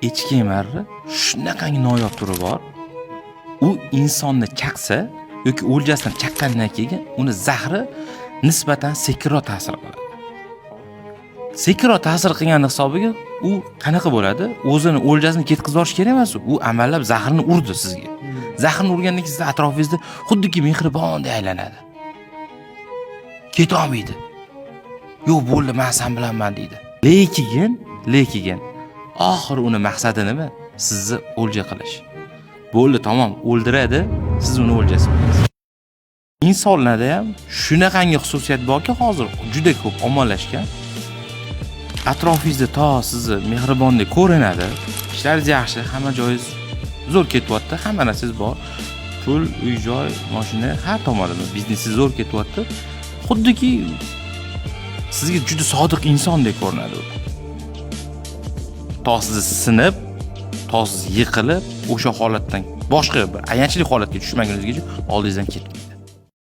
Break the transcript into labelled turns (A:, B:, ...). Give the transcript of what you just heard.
A: echki emarri shunaqangi noyob turi bor. U insonni chaqsa yoki o'ljasidan chaqqandan keyin uni zahri nisbatan sekinroq ta'sir qiladi. Sekinroq ta'sir qilgani hisobiga u qanaqa bo'ladi? O'zini o'ljasini ketkizib olish kerak emas, u amallab zahrni urdi sizga. Zahrni urgandan keyin siz atrofingizda xuddiki mehribondek aylanadi. Keta olmaydi. Yo'q, bo'ldi, men sen bilanman deydi. Lekin oxiri uni maqsadi nima? Sizni o'lja qilish. Bo'ldi, tamom, o'ldiradi, siz uni o'ljasi bo'lasiz. Insonlarda ham shunaqangi xususiyat borki, hozir juda ko'p ommalashgan. Atrofingizda to sizni mehribondek ko'rinadi, ishlaringiz yaxshi, hamma joyingiz zo'r ketyapti, hamma narsangiz bor. Pul, uy-joy, mashina, har tomonlama biznesingiz zo'r ketyapti. Xuddiki sizga juda sodiq insondek ko'rinadi. To sizni sinib, to siz yiqilib, o'sha holatdan boshqa bir ayanchli holatga tushmaguningizgacha oldingizdan ketmaydi.